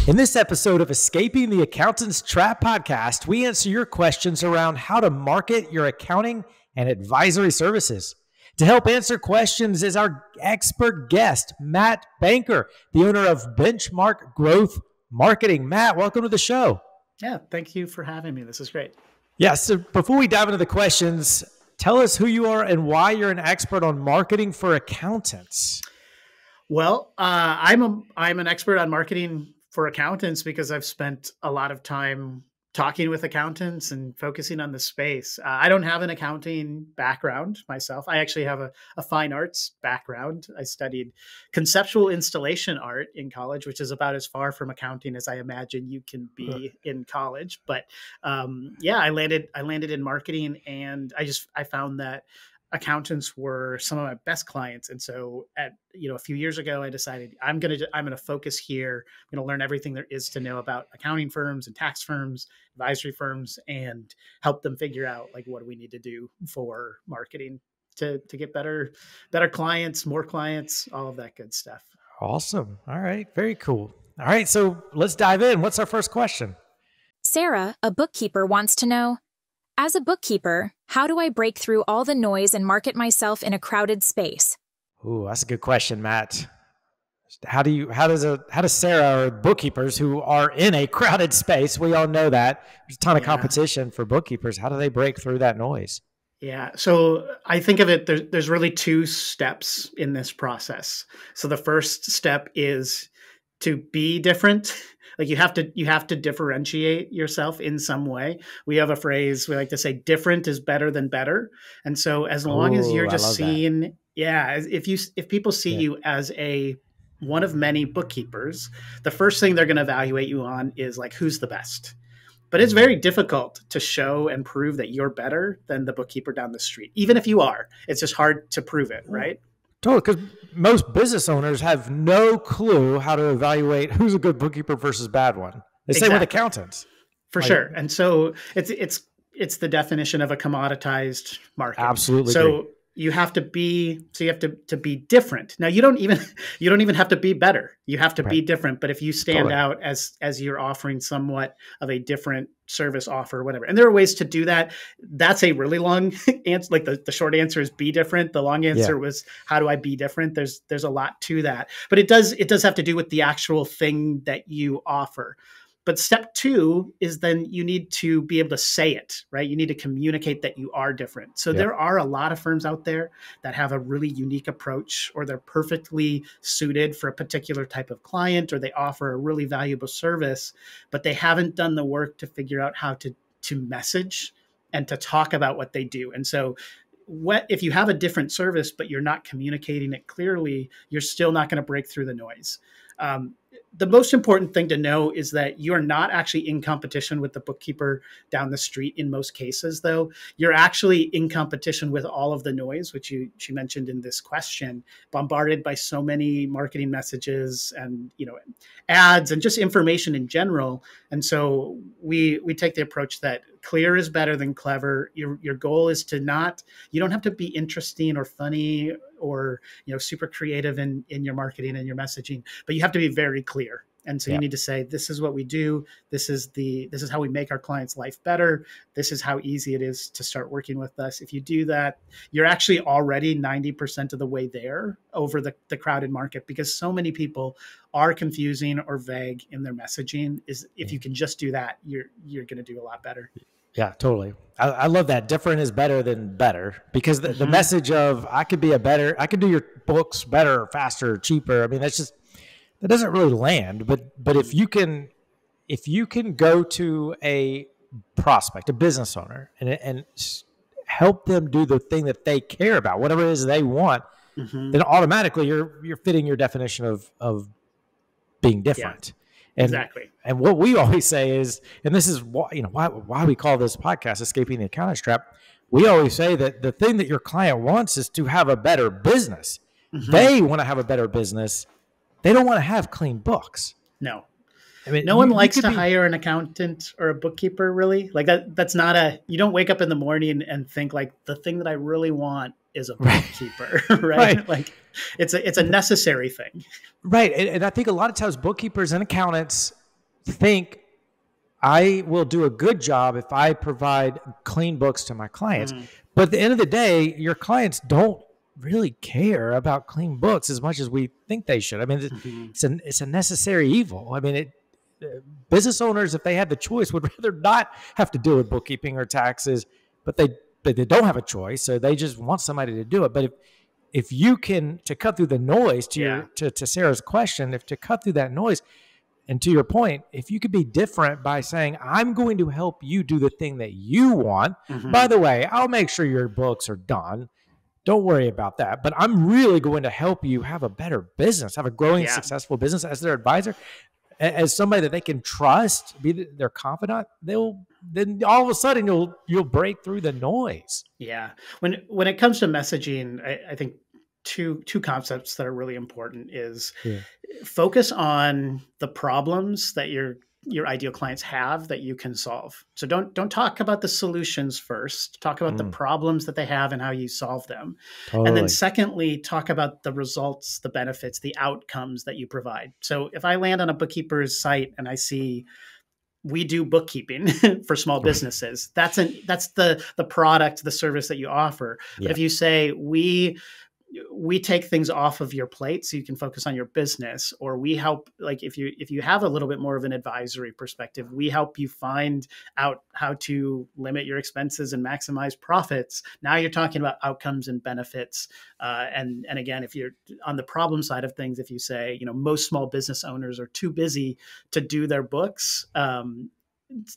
In this episode of Escaping the Accountant's Trap podcast, we answer your questions around how to market your accounting and advisory services. To help answer questions is our expert guest, Matt Banker, the owner of Benchmark Growth Marketing. Matt, welcome to the show. Yeah, thank you for having me. This is great. Yeah, so before we dive into the questions, tell us who you are and why you're an expert on marketing for accountants. Well, I'm an expert on marketing for accountants because I've spent a lot of time talking with accountants and focusing on the space. I don't have an accounting background myself. I actually have a fine arts background. I studied conceptual installation art in college, which is about as far from accounting as I imagine you can be in college. But yeah, I landed in marketing, and I found that accountants were some of my best clients. And so a few years ago, I decided I'm going to focus here. I'm going to learn everything there is to know about accounting firms and tax firms, advisory firms, and help them figure out what do we need to do for marketing to get better clients, more clients, all of that good stuff. Awesome. All right. Very cool. All right. So let's dive in. What's our first question? Sarah, a bookkeeper, wants to know, as a bookkeeper, how do I break through all the noise and market myself in a crowded space? Ooh, that's a good question, Matt. How does Sarah, or bookkeepers who are in a crowded space, we all know that there's a ton of competition for bookkeepers. How do they break through that noise? Yeah. So I think of it, there's really two steps in this process. So the first step is to be different. You have to differentiate yourself in some way. We have a phrase we like to say, different is better than better. And so as long as you're just seen, if people see you as one of many bookkeepers, the first thing they're going to evaluate you on is who's the best. But it's very difficult to show and prove that you're better than the bookkeeper down the street. Even if you are, it's just hard to prove it, right? Totally, because most business owners have no clue how to evaluate who's a good bookkeeper versus bad one. They say with accountants. For sure. And so it's the definition of a commoditized market. Absolutely. So agree. you have to be different. Now you don't even have to be better. You have to be different. But if you stand out as you're offering somewhat of a different service offer, whatever, and there are ways to do that. That's a really long answer. The short answer is be different. The long answer was, how do I be different? There's a lot to that, but it does have to do with the actual thing that you offer. But step two is then you need to be able to say it, right? You need to communicate that you are different. So there are a lot of firms out there that have a really unique approach, or they're perfectly suited for a particular type of client, or they offer a really valuable service, but they haven't done the work to figure out how to message and to talk about what they do. And so if you have a different service, but you're not communicating it clearly, you're still not going to break through the noise. The most important thing to know is that you're not actually in competition with the bookkeeper down the street in most cases, though. You're actually in competition with all of the noise, which she mentioned in this question, bombarded by so many marketing messages and ads and just information in general. And so we take the approach that clear is better than clever. Your goal is you don't have to be interesting or funny or super creative in your marketing and your messaging, but you have to be very clear. And so you need to say, this is what we do. This is how we make our clients' life better. This is how easy it is to start working with us. If you do that, you're actually already 90% of the way there over the crowded market, because so many people are confusing or vague in their messaging. If you can just do that, you're going to do a lot better. Yeah, totally. I love that. Different is better than better, because the message of I could do your books better, faster, cheaper. I mean, that doesn't really land. But if you can go to a prospect, a business owner, and help them do the thing that they care about, whatever it is they want, then automatically you're fitting your definition of being different. Yeah. Exactly. And what we always say is, and this is why we call this podcast Escaping the Accountant's Trap. We always say that the thing that your client wants is to have a better business. They want to have a better business. They don't want to have clean books. No. I mean, no one likes to hire an accountant or a bookkeeper, really. That's not you don't wake up in the morning and think the thing that I really want is a bookkeeper, right? It's a necessary thing. Right. And I think a lot of times bookkeepers and accountants think I will do a good job if I provide clean books to my clients. Mm-hmm. But at the end of the day, your clients don't really care about clean books as much as we think they should. I mean, Mm-hmm. it's a necessary evil. I mean, business owners, if they had the choice, would rather not have to deal with bookkeeping or taxes, but they don't have a choice, so they just want somebody to do it. But if you can, to cut through the noise, to Sarah's question, if to cut through that noise, and to your point, if you could be different by saying, I'm going to help you do the thing that you want. Mm-hmm. By the way, I'll make sure your books are done. Don't worry about that. But I'm really going to help you have a better business, have a growing, successful business as their advisor, as somebody that they can trust, be their confidant. Then all of a sudden you'll break through the noise. Yeah. When it comes to messaging, I think two concepts that are really important is focus on the problems that your ideal clients have that you can solve. So don't talk about the solutions first. Talk about the problems that they have and how you solve them. Totally. And then secondly, talk about the results, the benefits, the outcomes that you provide. So if I land on a bookkeeper's site and I see we do bookkeeping for small businesses, that's the product, the service that you offer. But if you say we take things off of your plate so you can focus on your business, or we help, like if you have a little bit more of an advisory perspective, we help you find out how to limit your expenses and maximize profits. Now you're talking about outcomes and benefits. And again, if you're on the problem side of things, if you say, most small business owners are too busy to do their books,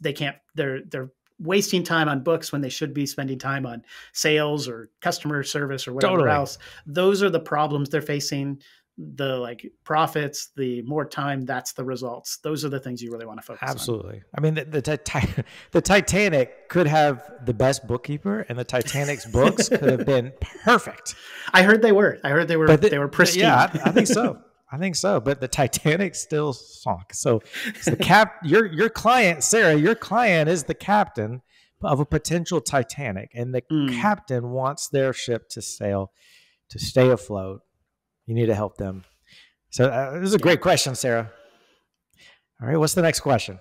they can't, they're wasting time on books when they should be spending time on sales or customer service or whatever else. Those are the problems they're facing. The profits, the more time, that's the results. Those are the things you really want to focus on. Absolutely. I mean, the Titanic could have the best bookkeeper, and the Titanic's books could have been perfect. I heard they were they were pristine. Yeah, I think so. But the Titanic still sunk. So your client, Sarah, your client is the captain of a potential Titanic, and the captain wants their ship to sail, to stay afloat. You need to help them. So this is a great question, Sarah. All right, what's the next question?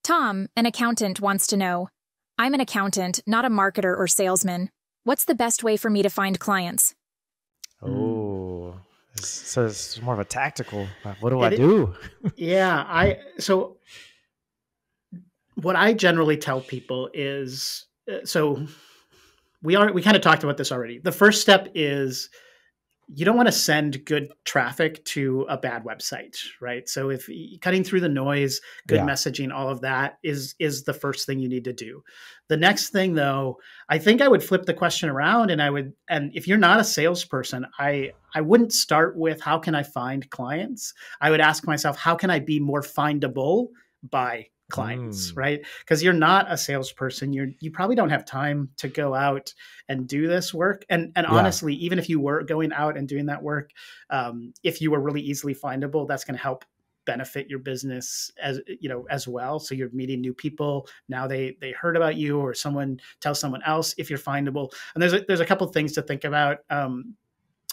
Tom, an accountant, wants to know, I'm an accountant, not a marketer or salesman. What's the best way for me to find clients? Oh, so it's more of a tactical, what do I do? So what I generally tell people is, so we kind of talked about this already. The first step is you don't want to send good traffic to a bad website, right? So if cutting through the noise, good messaging, all of that is the first thing you need to do. The next thing though, I think I would flip the question around, and if you're not a salesperson, I wouldn't start with how can I find clients? I would ask myself, how can I be more findable by clients, right? Because you're not a salesperson. You probably don't have time to go out and do this work. And honestly, even if you were going out and doing that work, if you were really easily findable, that's going to help benefit your business as well. So you're meeting new people. Now they heard about you, or someone tells someone else if you're findable. And there's a couple of things to think about.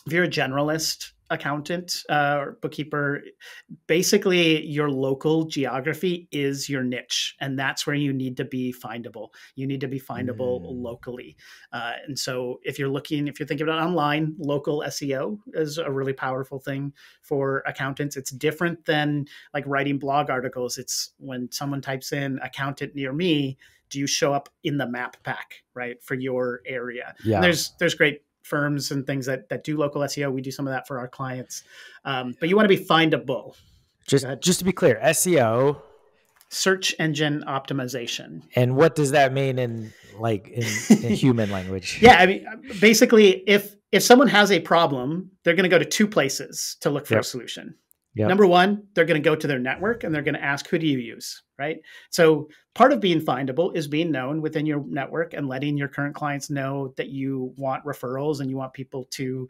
If you're a generalist accountant or bookkeeper, basically your local geography is your niche, and that's where you need to be findable. You need to be findable locally. And so if you're thinking about online, local SEO is a really powerful thing for accountants. It's different than like writing blog articles. It's when someone types in accountant near me, do you show up in the map pack, right, for your area? Yeah. And there's great firms and things that do local SEO. We do some of that for our clients. But you want to be findable. Just to be clear, SEO, search engine optimization. And what does that mean in human language? Yeah, I mean, basically, if someone has a problem, they're going to go to two places to look for a solution. Yep. Number one, they're going to go to their network and they're going to ask, who do you use, right? So part of being findable is being known within your network and letting your current clients know that you want referrals and you want people to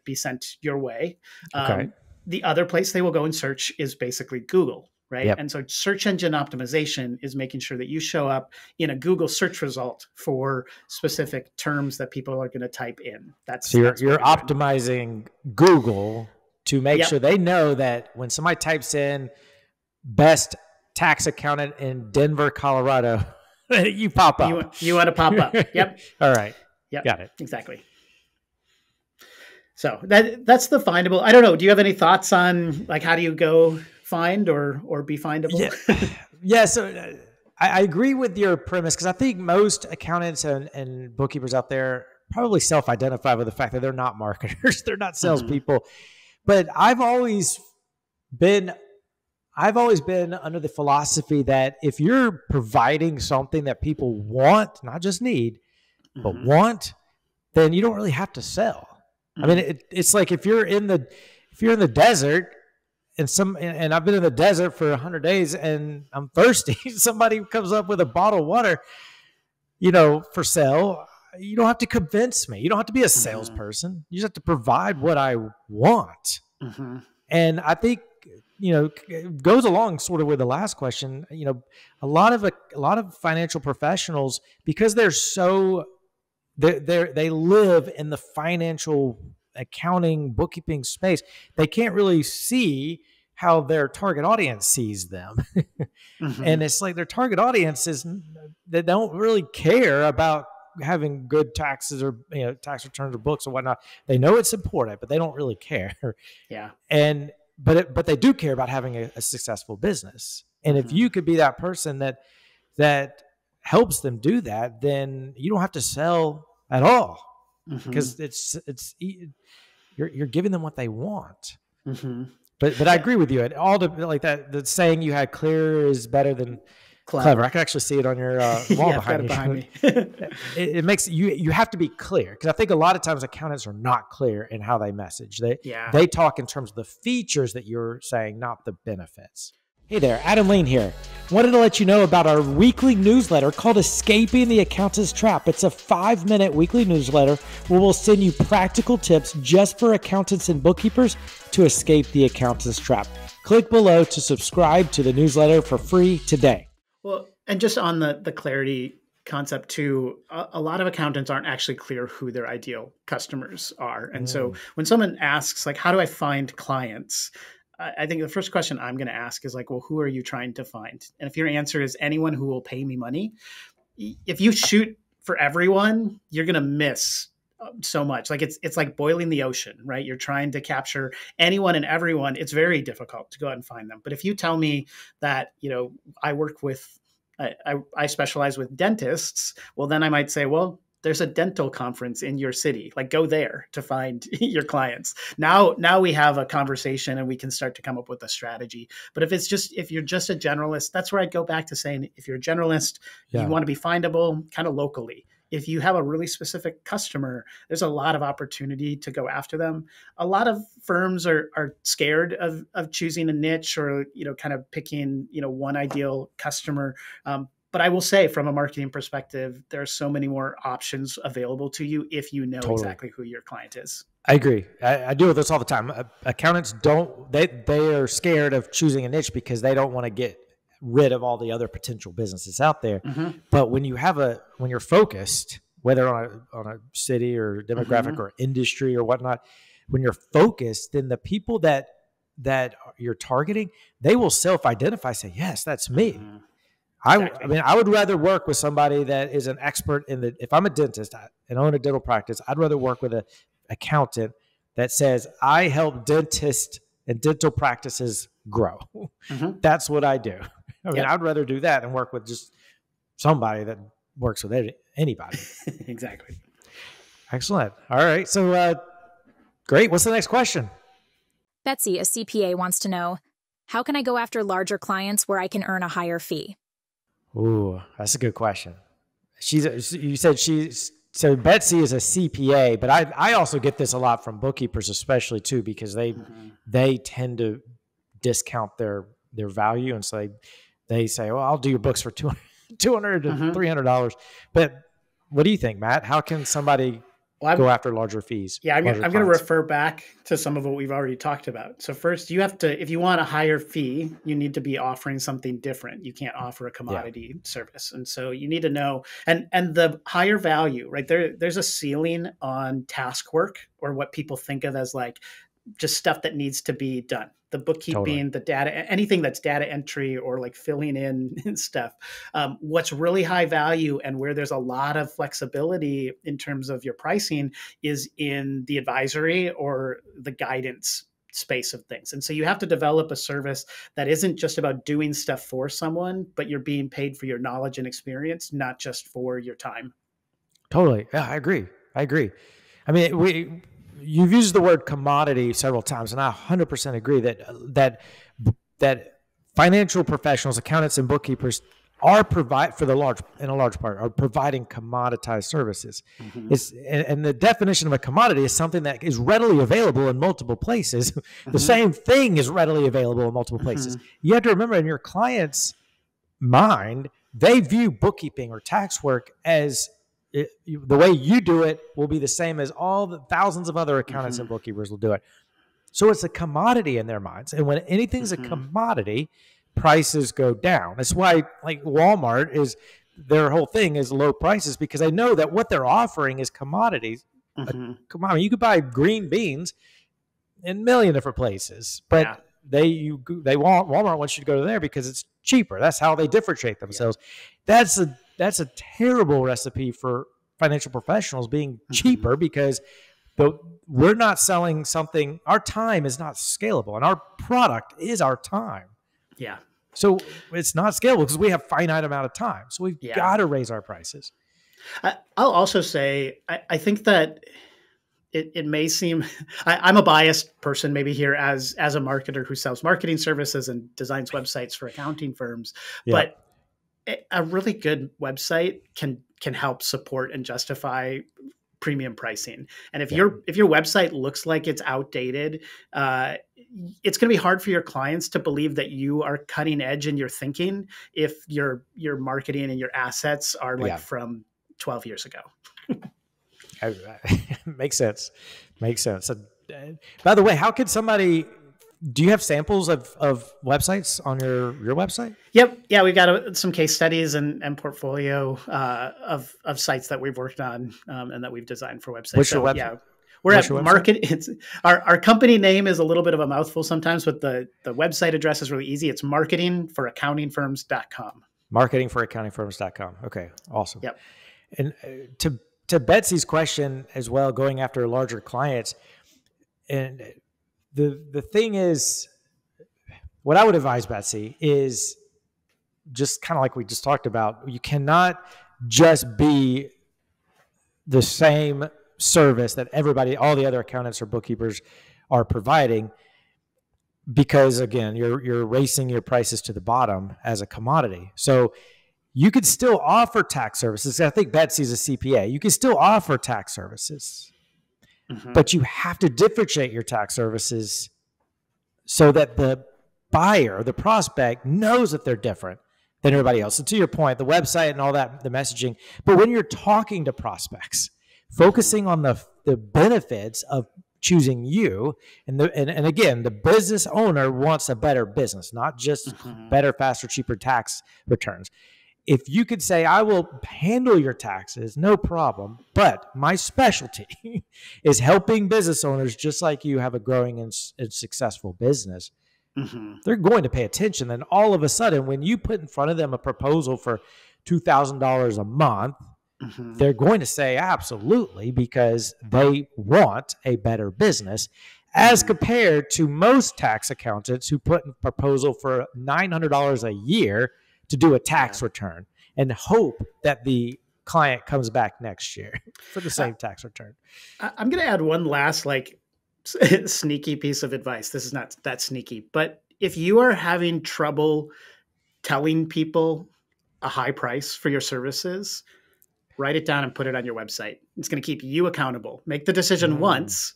be sent your way. Okay. The other place they will go and search is basically Google, right? Yep. And so search engine optimization is making sure that you show up in a Google search result for specific terms that people are going to type in. So you're optimizing Google to make sure they know that when somebody types in best tax accountant in Denver, Colorado, you pop up. You want to pop up. Yep. All right. Yep. Got it. Exactly. So that's the findable. I don't know. Do you have any thoughts on like how do you go find or be findable? Yeah. So I agree with your premise because I think most accountants and bookkeepers out there probably self-identify with the fact that they're not marketers, they're not salespeople. But I've always been under the philosophy that if you're providing something that people want, not just need, but want, then you don't really have to sell. I mean, it's like if you're in the desert and I've been in the desert for 100 days and I'm thirsty, somebody comes up with a bottle of water, for sale. You don't have to convince me. You don't have to be a salesperson. You just have to provide what I want. And I think, it goes along sort of with the last question. A lot of financial professionals, because they're so they live in the financial accounting bookkeeping space, they can't really see how their target audience sees them. And it's like their target audience is they don't really care about having good taxes or tax returns or books or whatnot. They know it's important, but they don't really care. Yeah. But they do care about having a successful business. And if you could be that person that helps them do that, then you don't have to sell at all because you're giving them what they want. But I agree with you. All like that, the saying you had, clear is better than clever. I can actually see it on your wall behind me. It makes you have to be clear, because I think a lot of times accountants are not clear in how they message. They talk in terms of the features that you're saying, not the benefits. Hey there, Adam Lane here. Wanted to let you know about our weekly newsletter called Escaping the Accountant's Trap. It's a 5-minute weekly newsletter where we'll send you practical tips just for accountants and bookkeepers to escape the accountant's trap. Click below to subscribe to the newsletter for free today. Well, and just on the clarity concept too, a lot of accountants aren't actually clear who their ideal customers are. And so when someone asks, like, how do I find clients? I think the first question I'm going to ask is like, well, who are you trying to find? And if your answer is anyone who will pay me money, if you shoot for everyone, you're going to miss so much. Like it's like boiling the ocean, right? You're trying to capture anyone and everyone. It's very difficult to go out and find them. But if you tell me that, I work with, I specialize with dentists, well, then I might say, well, there's a dental conference in your city. Like, go there to find your clients. Now we have a conversation and we can start to come up with a strategy. But if you're just a generalist, that's where I'd go back to saying, if you're a generalist, you want to be findable kind of locally. If you have a really specific customer, there's a lot of opportunity to go after them. A lot of firms are scared of choosing a niche or, kind of picking, one ideal customer. But I will say, from a marketing perspective, there are so many more options available to you if you know exactly who your client is. I agree. I deal with this all the time. Accountants they are scared of choosing a niche because they don't want to get rid of all the other potential businesses out there. But when you're focused, whether on a city or demographic or industry or whatnot, when you're focused, then the people that you're targeting, they will self-identify, say, yes, that's me. Exactly. I would rather work with somebody that is an expert if I'm a dentist and own a dental practice, I'd rather work with an accountant that says, I help dentists and dental practices grow. That's what I do. I'd rather do that than work with just somebody that works with anybody. Exactly. Excellent. All right. So, great. What's the next question? Betsy, a CPA, wants to know, how can I go after larger clients where I can earn a higher fee? Ooh, that's a good question. So Betsy is a CPA, but I also get this a lot from bookkeepers, especially too, because they tend to discount their value. And so they say, well, I'll do your books for $200 to $300. But what do you think, Matt? How can somebody go after larger fees? Yeah, I'm going to refer back to some of what we've already talked about. So first, you have to, if you want a higher fee, you need to be offering something different. You can't offer a commodity service. And so you need to know, and the higher value, right? There's a ceiling on task work, or what people think of as like just stuff that needs to be done. the Totally. bookkeeping, the data, anything that's data entry or like filling in stuff. What's really high value and where there's a lot of flexibility in terms of your pricing is in the advisory or the guidance space of things. And so you have to develop a service that isn't just about doing stuff for someone, but you're being paid for your knowledge and experience, not just for your time. Totally. Yeah, I agree. I agree. I mean, you've used the word commodity several times, and I 100% agree that financial professionals, accountants, and bookkeepers are in a large part, are providing commoditized services. Mm-hmm. And the definition of a commodity is something that is readily available in multiple places. Mm-hmm. The same thing is readily available in multiple places. Mm-hmm. You have to remember, in your client's mind, they view bookkeeping or tax work as the way you do it will be the same as all the thousands of other accountants and bookkeepers will do it. So it's a commodity in their minds. And when anything's a commodity, prices go down. That's why, like, Walmart is, their whole thing is low prices, because they know that what they're offering is commodities. Commodity. You could buy green beans in a million different places, but Walmart wants you to go to there because it's cheaper. That's how they differentiate themselves. Yeah. That's a terrible recipe for financial professionals, being cheaper, because we're not selling something. Our time is not scalable, and our product is our time. Yeah. So it's not scalable because we have finite amount of time. So we've got to raise our prices. I'll also say, I think that it may seem, I'm a biased person maybe here as a marketer who sells marketing services and designs websites for accounting firms, but a really good website can help support and justify premium pricing. And if your website looks like it's outdated, it's going to be hard for your clients to believe that you are cutting edge in your thinking if your marketing and your assets are like from 12 years ago. Makes sense. So, by the way, how could somebody, do you have samples of websites on your website? Yep. Yeah, we've got some case studies and portfolio of sites that we've worked on and that we've designed for websites. What's your website? Yeah, we're at market. It's our company name is a little bit of a mouthful sometimes, but the website address is really easy. It's marketingforaccountingfirms.com. Marketingforaccountingfirms.com. Okay, awesome. Yep. And to Betsy's question as well, going after larger clients, and the thing is, what I would advise, Betsy, is just kind of like we just talked about. You cannot just be the same service that all the other accountants or bookkeepers are providing, because again, you're racing your prices to the bottom as a commodity. So you could still offer tax services. I think Betsy's a CPA. You can still offer tax services, but you have to differentiate your tax services so that the buyer, the prospect, knows that they're different than everybody else. So to your point, the website and all that, the messaging, but when you're talking to prospects, focusing on the benefits of choosing you, and again, the business owner wants a better business, not just better, faster, cheaper tax returns. If you could say, I will handle your taxes, no problem, but my specialty is helping business owners just like you have a growing and successful business, they're going to pay attention. Then all of a sudden, when you put in front of them a proposal for $2,000 a month, they're going to say absolutely, because they want a better business, as compared to most tax accountants who put in a proposal for $900 a year to do a tax return and hope that the client comes back next year for the same tax return. I'm going to add one last sneaky piece of advice. This is not that sneaky, but if you are having trouble telling people a high price for your services, write it down and put it on your website. It's going to keep you accountable. Make the decision once,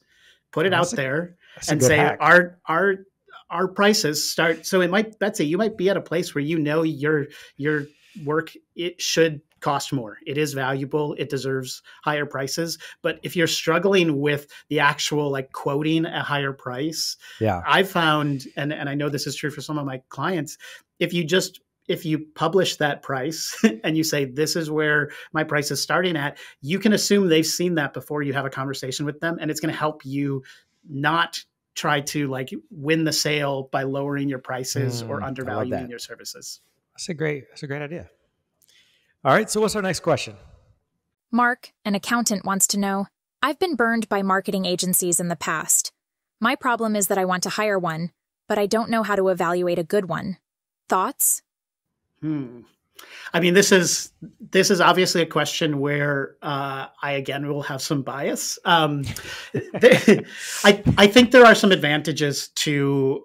put it out there, and say, our prices start. So it might, Betsy, you might be at a place where your work, it should cost more. It is valuable. It deserves higher prices. But if you're struggling with the actual quoting a higher price, I've found, and I know this is true for some of my clients, if you publish that price and you say, this is where my price is starting at, you can assume they've seen that before you have a conversation with them. And it's going to help you not try to like win the sale by lowering your prices or I love undervaluing that. your services. That's a great idea. All right. So what's our next question? Mark, an accountant, wants to know, I've been burned by marketing agencies in the past. My problem is that I want to hire one, but I don't know how to evaluate a good one. Thoughts? I mean, this is obviously a question where I again will have some bias. I think there are some advantages to,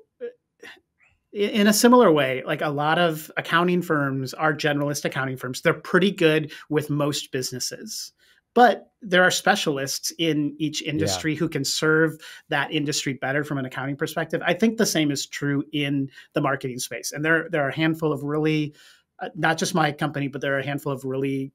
in a similar way, like a lot of accounting firms are generalist accounting firms. They're pretty good with most businesses, but there are specialists in each industry who can serve that industry better from an accounting perspective. I think the same is true in the marketing space. And there are a handful of really, not just my company, but there are a handful of really,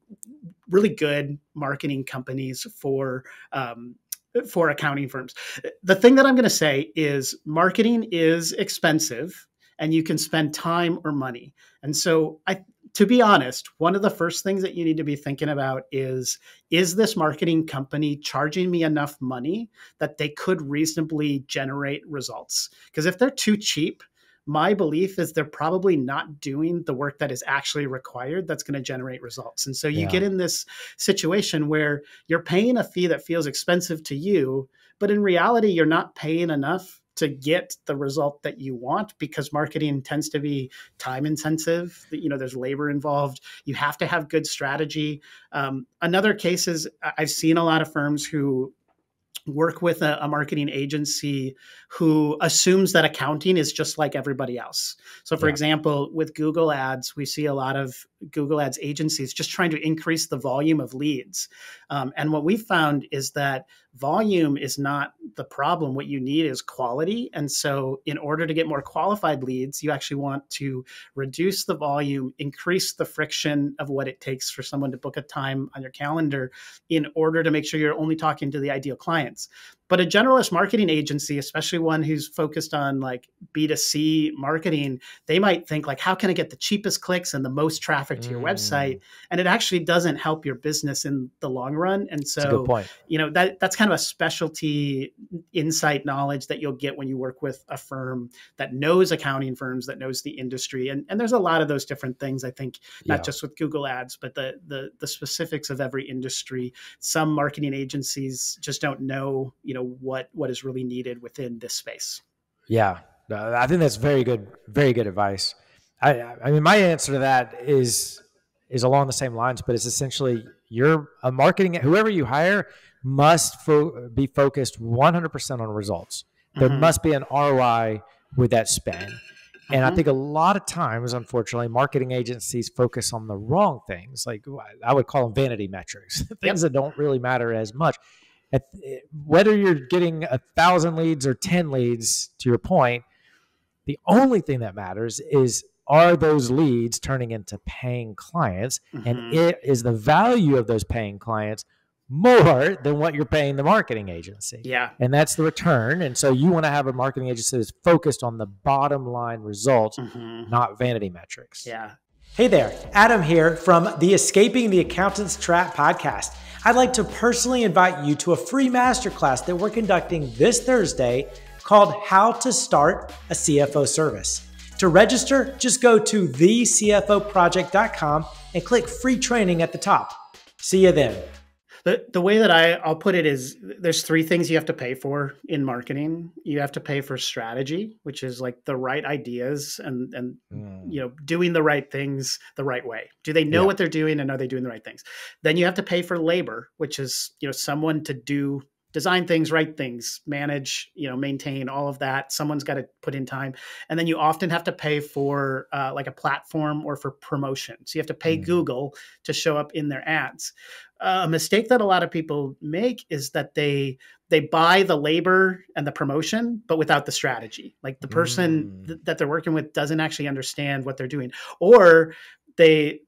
really good marketing companies for accounting firms. The thing that I'm going to say is marketing is expensive and you can spend time or money. And so to be honest, one of the first things that you need to be thinking about is this marketing company charging me enough money that they could reasonably generate results? Because if they're too cheap, my belief is they're probably not doing the work that is actually required that's going to generate results. And so you get in this situation where you're paying a fee that feels expensive to you, but in reality, you're not paying enough to get the result that you want, because marketing tends to be time intensive. There's labor involved. You have to have good strategy. Another case is I've seen a lot of firms who work with a marketing agency who assumes that accounting is just like everybody else. So for example, with Google Ads, we see a lot of Google Ads agencies just trying to increase the volume of leads. And what we found is that volume is not the problem. What you need is quality. And so in order to get more qualified leads, you actually want to reduce the volume, increase the friction of what it takes for someone to book a time on your calendar in order to make sure you're only talking to the ideal clients. But a generalist marketing agency, especially one who's focused on like B2C marketing, they might think like, how can I get the cheapest clicks and the most traffic to your website? And it actually doesn't help your business in the long run. And so, that's a good point. That's kind of a specialty insight knowledge that you'll get when you work with a firm that knows accounting firms, that knows the industry. And there's a lot of those different things, I think, not just with Google Ads, but the specifics of every industry. Some marketing agencies just don't know, what is really needed within this space. Yeah, I think that's very good advice. I mean, my answer to that is along the same lines, but it's essentially you're a marketing, whoever you hire must be focused 100% on results. There must be an ROI with that spend. And I think a lot of times, unfortunately, marketing agencies focus on the wrong things. Like I would call them vanity metrics, things that don't really matter as much. Whether you're getting 1,000 leads or 10 leads, to your point, the only thing that matters is, are those leads turning into paying clients? And is the value of those paying clients more than what you're paying the marketing agency? Yeah. And that's the return. And so you want to have a marketing agency that's focused on the bottom line results, not vanity metrics. Yeah. Hey there, Adam here from the Escaping the Accountant's Trap podcast. I'd like to personally invite you to a free masterclass that we're conducting this Thursday called How to Start a CFO Service. To register, just go to thecfoproject.com and click free training at the top. See you then. The way that I'll put it is there's three things you have to pay for in marketing. You have to pay for strategy, which is like the right ideas and doing the right things the right way. Do they know what they're doing, and are they doing the right things? Then you have to pay for labor, which is, someone to design things, write things, manage, maintain all of that. Someone's got to put in time. And then you often have to pay for like a platform or for promotion. So you have to pay Google to show up in their ads. A mistake that a lot of people make is that they buy the labor and the promotion, but without the strategy. Like the person that they're working with doesn't actually understand what they're doing, or they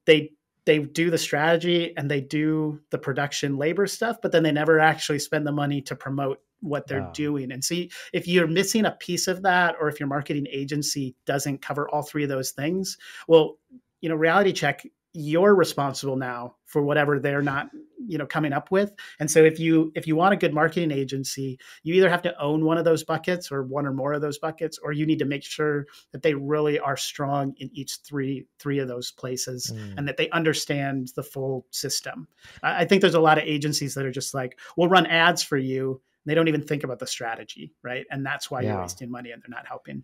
do the strategy and they do the production labor stuff, but then they never actually spend the money to promote what they're doing. And see, if you're missing a piece of that, or if your marketing agency doesn't cover all three of those things, well, Reality Check you're responsible now for whatever they're not, coming up with. And so if you want a good marketing agency, you either have to own one of those buckets or one or more of those buckets, or you need to make sure that they really are strong in each three of those places and that they understand the full system. I think there's a lot of agencies that are just like, we'll run ads for you. They don't even think about the strategy, right? And that's why you're wasting money and they're not helping.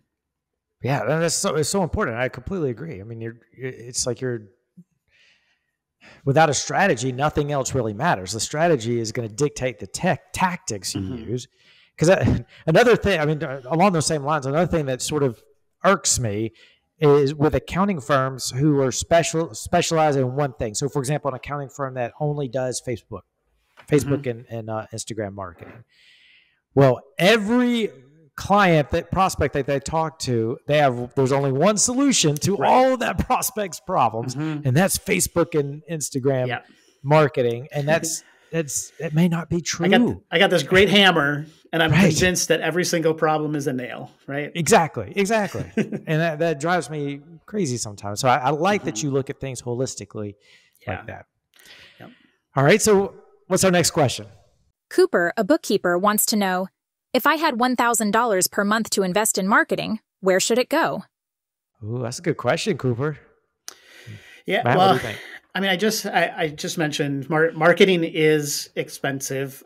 Yeah, it's so important. I completely agree. I mean, it's like without a strategy, nothing else really matters. The strategy is going to dictate the tactics you use. Because another thing, I mean, along those same lines, another thing that sort of irks me is with accounting firms who are specialize in one thing. So, for example, an accounting firm that only does Facebook and Instagram marketing. Well, every prospect that they talk to, there's only one solution to all of that prospect's problems, and that's Facebook and Instagram marketing. And it may not be true. I got this great hammer, and I'm convinced that every single problem is a nail, right? Exactly. And that drives me crazy sometimes. So I like that you look at things holistically like that. Yep. All right. So what's our next question? Cooper, a bookkeeper, wants to know, if I had $1,000 per month to invest in marketing, where should it go? Ooh, that's a good question, Cooper. Yeah, Matt, well, I mean, I just mentioned marketing is expensive.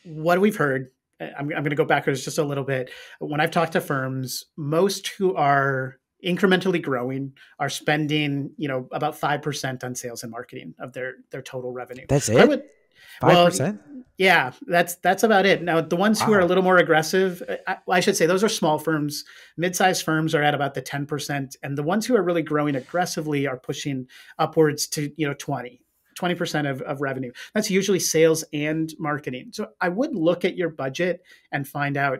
What we've heard, I'm going to go backwards just a little bit. When I've talked to firms, most who are incrementally growing are spending, about 5% on sales and marketing of their total revenue. That's it? 5%? Yeah, that's about it. Now, the ones who are a little more aggressive, I should say those are small firms. Mid-sized firms are at about the 10%. And the ones who are really growing aggressively are pushing upwards to 20% of revenue. That's usually sales and marketing. So I would look at your budget and find out,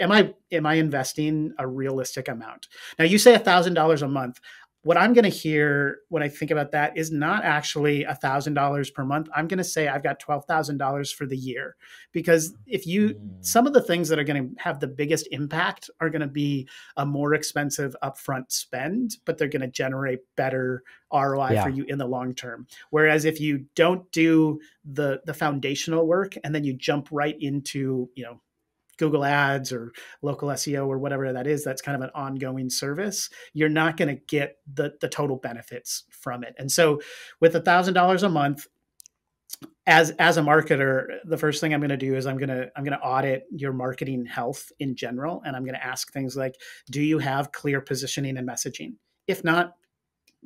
am I investing a realistic amount? Now, you say $1,000 a month. What I'm going to hear when I think about that is not actually $1,000 per month. I'm going to say I've got $12,000 for the year, because some of the things that are going to have the biggest impact are going to be a more expensive upfront spend, but they're going to generate better ROI for you in the long term. Whereas if you don't do the foundational work and then you jump right into, Google Ads or local SEO or whatever that is, that's kind of an ongoing service, you're not going to get the total benefits from it. And so with $1,000 a month, as a marketer, the first thing I'm going to do is I'm going to audit your marketing health in general. And I'm going to ask things like, do you have clear positioning and messaging? If not,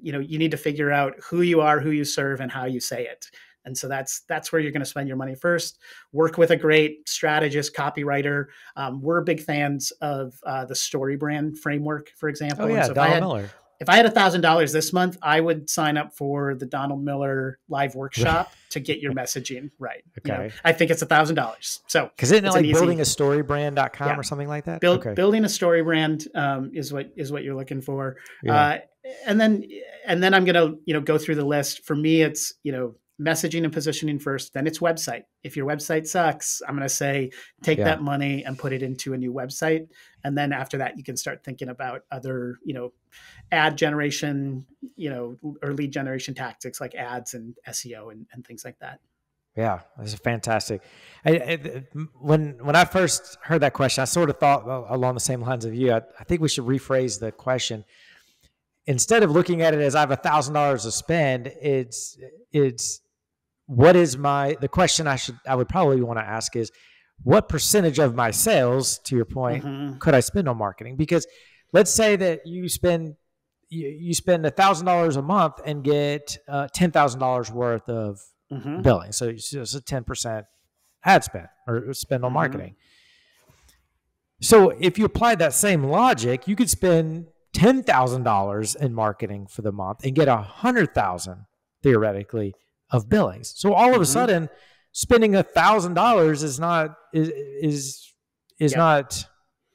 you need to figure out who you are, who you serve, and how you say it. And so that's where you're going to spend your money first. Work with a great strategist, copywriter. We're big fans of the StoryBrand framework, for example. Oh yeah, so Donald Miller. If I had $1,000 this month, I would sign up for the Donald Miller live workshop to get your messaging right. Okay. I think it's $1,000. So because isn't it like building a storybrand.com or something like that? Building a story brand is what you're looking for. Yeah. And then I'm going to go through the list. For me, it's messaging and positioning first, then it's website. If your website sucks, I'm going to say, take that money and put it into a new website. And then after that, you can start thinking about other, ad generation, or lead generation tactics like ads and SEO and things like that. Yeah, this is fantastic. When I first heard that question, I sort of thought along the same lines of you. I think we should rephrase the question. Instead of looking at it as I have $1,000 to spend, it's what is the question I would probably want to ask is, what percentage of my sales, to your point, could I spend on marketing? Because let's say that you spend $1,000 a month and get $10,000 worth of billing. So it's a 10% ad spend or spend on marketing. So if you apply that same logic, you could spend $10,000 in marketing for the month and get $100,000 theoretically of billings. So all of a sudden, spending $1,000 is not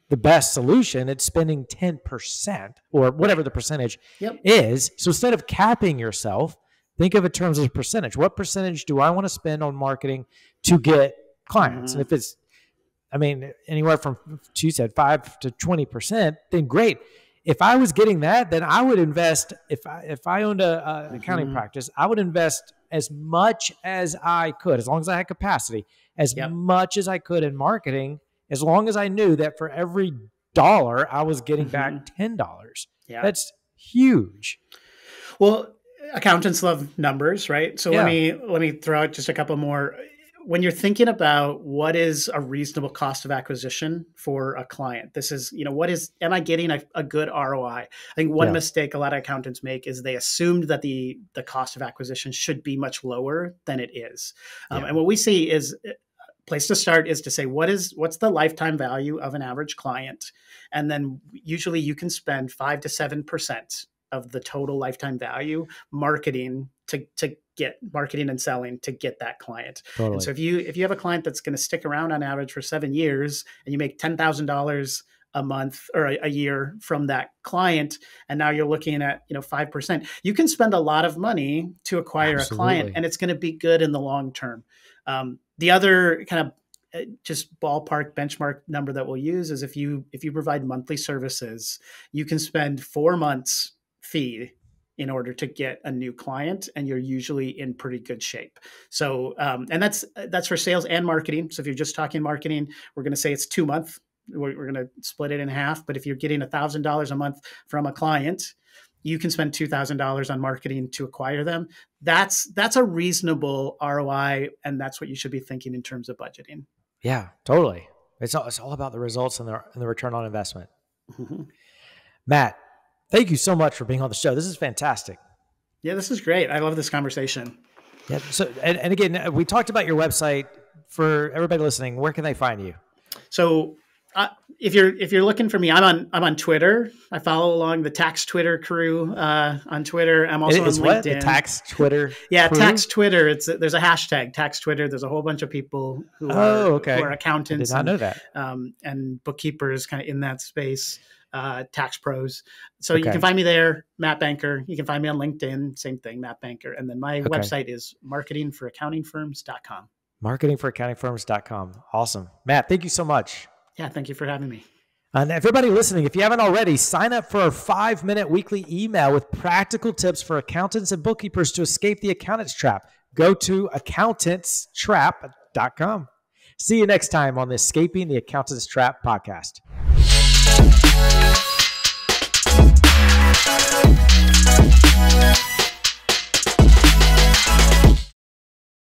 the best solution. It's spending 10% or whatever the percentage is. So instead of capping yourself, think of it in terms of percentage. What percentage do I want to spend on marketing to get clients? And if it's, anywhere from, you said 5 to 20%, then great. if I was getting that, then I would invest. If I owned a accounting practice, I would invest as much as I could, as long as I had capacity, as much as I could in marketing, as long as I knew that for every dollar I was getting back $10. Yeah. That's huge. Well, accountants love numbers, right? So let me throw out just a couple more. When you're thinking about what is a reasonable cost of acquisition for a client, this is, am I getting a good ROI? I think one mistake a lot of accountants make is they assumed that the cost of acquisition should be much lower than it is. And what we see is place to start is to say, what's the lifetime value of an average client? And then usually you can spend 5 to 7% of the total lifetime value marketing to get marketing and selling to get that client. Totally. And so if you have a client that's going to stick around on average for 7 years and you make $10,000 a month or a year from that client, and now you're looking at 5%, you can spend a lot of money to acquire a client, and it's going to be good in the long term. The other kind of just ballpark benchmark number that we'll use is if you provide monthly services, you can spend 4 months fee in order to get a new client, and you're usually in pretty good shape. So, and that's for sales and marketing. So if you're just talking marketing, we're going to say it's 2 months. We're going to split it in half. But if you're getting $1,000 a month from a client, you can spend $2,000 on marketing to acquire them. That's a reasonable ROI, and that's what you should be thinking in terms of budgeting. Yeah, totally. It's all about the results and the return on investment. Mm-hmm. Matt, thank you so much for being on the show. This is fantastic. Yeah, this is great. I love this conversation. Yeah. So, and again, we talked about your website. For everybody listening, where can they find you? So, if you're looking for me, I'm on Twitter. I follow along the Tax Twitter crew on Twitter. I'm also on LinkedIn. What? The Tax Twitter? Yeah, crew? Tax Twitter. There's a hashtag Tax Twitter. There's a whole bunch of people who are accountants. I did not know that. And bookkeepers kind of in that space. Tax pros. So you can find me there, Matt Banker. You can find me on LinkedIn, same thing, Matt Banker. And then my website is marketingforaccountingfirms.com. Marketingforaccountingfirms.com. Awesome. Matt, thank you so much. Yeah, thank you for having me. And everybody listening, if you haven't already, sign up for our 5-minute weekly email with practical tips for accountants and bookkeepers to escape the accountant's trap. Go to accountantstrap.com. See you next time on the Escaping the Accountant's Trap podcast.